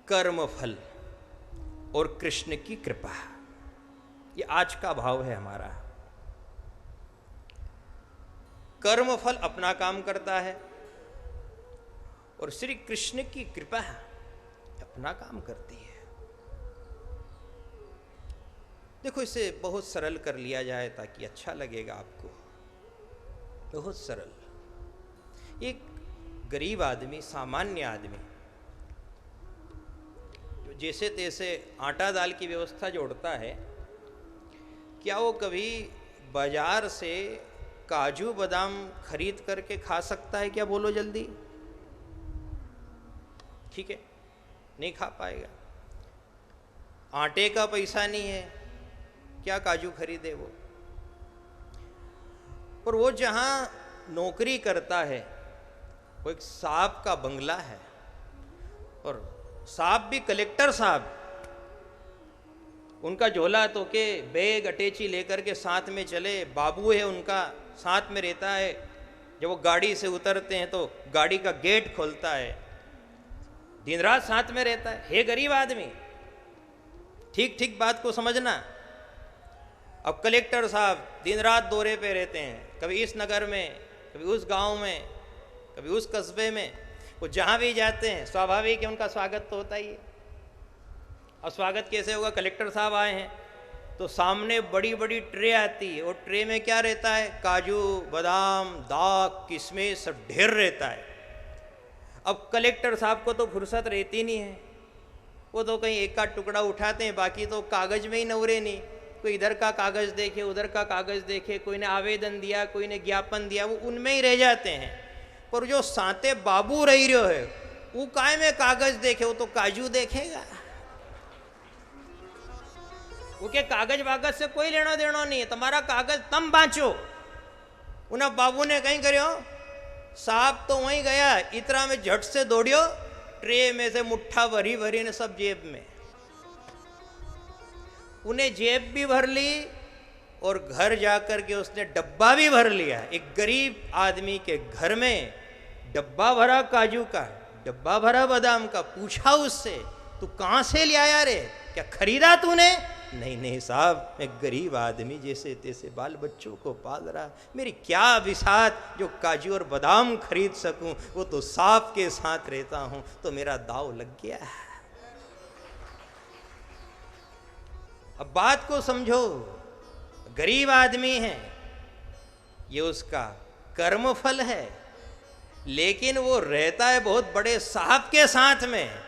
कर्म फल और कृष्ण की कृपा, ये आज का भाव है हमारा। कर्म फल अपना काम करता है और श्री कृष्ण की कृपा अपना काम करती है। देखो, इसे बहुत सरल कर लिया जाए ताकि अच्छा लगेगा आपको। बहुत सरल। एक गरीब आदमी, सामान्य आदमी, जो जैसे तैसे आटा दाल की व्यवस्था जोड़ता है, क्या वो कभी बाजार से काजू बादाम खरीद करके खा सकता है क्या? बोलो जल्दी। ठीक है, नहीं खा पाएगा। आटे का पैसा नहीं है, क्या काजू खरीदे वो? और वो जहां नौकरी करता है वो एक साहब का बंगला है, और साहब भी कलेक्टर साहब, उनका झोला तो के बैग अटैची लेकर के साथ में चले, बाबू है उनका, साथ में रहता है। जब वो गाड़ी से उतरते हैं तो गाड़ी का गेट खोलता है, दिन रात साथ में रहता है। हे गरीब आदमी, ठीक ठीक बात को समझना। अब कलेक्टर साहब दिन रात दौरे पे रहते हैं, कभी इस नगर में, कभी उस गांव में, कभी उस कस्बे में। वो जहां भी जाते हैं स्वाभाविक है उनका स्वागत तो होता ही है। अब स्वागत कैसे होगा? कलेक्टर साहब आए हैं तो सामने बड़ी बड़ी ट्रे आती है, और ट्रे में क्या रहता है? काजू बादाम दाख किशमिश सब ढेर रहता है। अब कलेक्टर साहब को तो फुर्सत रहती नहीं है, वो तो कहीं एक आध टुकड़ा उठाते हैं, बाकी तो कागज में ही नवरे नहीं। कोई इधर का कागज देखे, उधर का कागज देखे, कोई ने आवेदन दिया, कोई ने ज्ञापन दिया, वो उनमें ही रह जाते हैं। पर जो साते बाबू रही रहो है, वो काय में कागज देखे, वो तो काजू देखेगा। वो के कागज वागज से कोई लेना देना नहीं है, तुम्हारा कागज तम बांचो। उन्हें बाबू ने कहीं करो, साहब तो वहीं गया, इतना में झट से दौड़ियो, ट्रे में से मुट्ठा भरी भरी ने सब जेब में। उन्हें जेब भी भर ली और घर जाकर के उसने डब्बा भी भर लिया। एक गरीब आदमी के घर में डब्बा भरा काजू का, डब्बा भरा बादाम का। पूछा उससे, तू कहां से ले आया रे? क्या खरीदा तूने? नहीं नहीं साहब, मैं गरीब आदमी जैसे तैसे बाल बच्चों को पाल रहा, मेरी क्या बिसात जो काजू और बादाम खरीद सकूं, वो तो साहब के साथ रहता हूं तो मेरा दाव लग गया। अब बात को समझो, गरीब आदमी है, ये उसका कर्मफल है, लेकिन वो रहता है बहुत बड़े साहब के साथ में,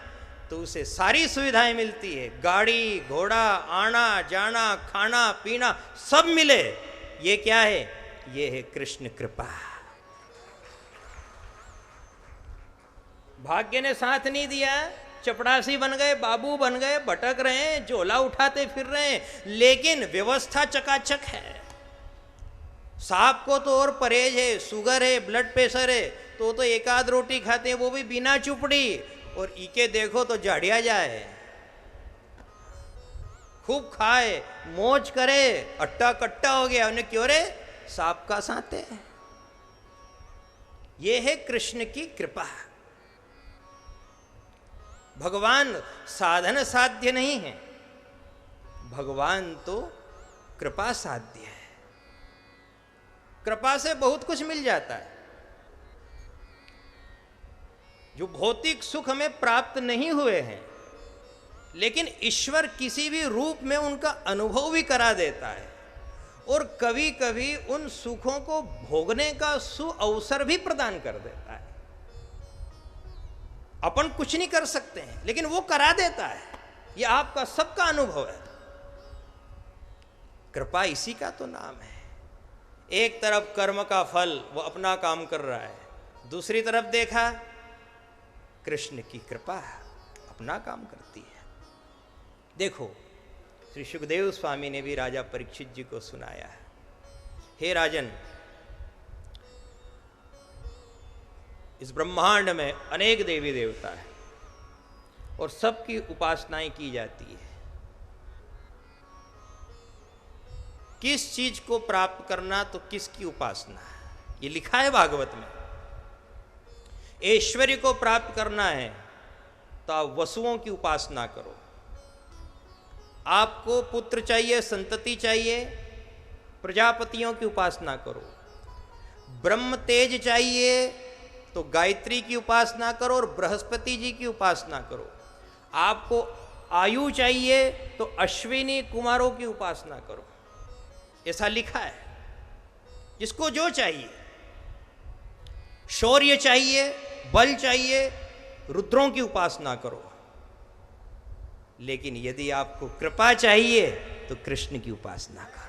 तो उसे सारी सुविधाएं मिलती है। गाड़ी घोड़ा, आना जाना, खाना पीना सब मिले। ये क्या है? ये है कृष्ण कृपा। भाग्य ने साथ नहीं दिया, चपड़ासी बन गए, बाबू बन गए, भटक रहे हैं, झोला उठाते फिर रहे हैं, लेकिन व्यवस्था चकाचक है। साहब को तो और परहेज है, शुगर है, ब्लड प्रेशर है, तो एक आध रोटी खाते हैं, वो भी बिना चुपड़ी। और इके देखो तो झाड़िया जाए, खूब खाए, मौज करे, अट्टा कट्टा हो गया। उन्हें क्यों रे? साहब का साथ है। ये है कृष्ण की कृपा। भगवान साधन साध्य नहीं है, भगवान तो कृपा साध्य है। कृपा से बहुत कुछ मिल जाता है। जो भौतिक सुख हमें प्राप्त नहीं हुए हैं, लेकिन ईश्वर किसी भी रूप में उनका अनुभव भी करा देता है, और कभी कभी उन सुखों को भोगने का सुअवसर भी प्रदान कर देता है। अपन कुछ नहीं कर सकते हैं, लेकिन वो करा देता है। ये आपका सबका अनुभव है। कृपा इसी का तो नाम है। एक तरफ कर्म का फल वो अपना काम कर रहा है, दूसरी तरफ देखा कृष्ण की कृपा अपना काम करती है। देखो, श्री सुखदेव स्वामी ने भी राजा परीक्षित जी को सुनाया है, हे राजन, इस ब्रह्मांड में अनेक देवी देवता है और सबकी उपासनाएं की जाती है। किस चीज को प्राप्त करना तो किसकी उपासना, ये लिखा है भागवत में। ऐश्वर्य को प्राप्त करना है तो आप वसुओं की उपासना करो। आपको पुत्र चाहिए, संतति चाहिए, प्रजापतियों की उपासना करो। ब्रह्म तेज चाहिए तो गायत्री की उपासना करो और बृहस्पति जी की उपासना करो। आपको आयु चाहिए तो अश्विनी कुमारों की उपासना करो। ऐसा लिखा है, जिसको जो चाहिए। शौर्य चाहिए, बल चाहिए, रुद्रों की उपासना करो। लेकिन यदि आपको कृपा चाहिए तो कृष्ण की उपासना करो।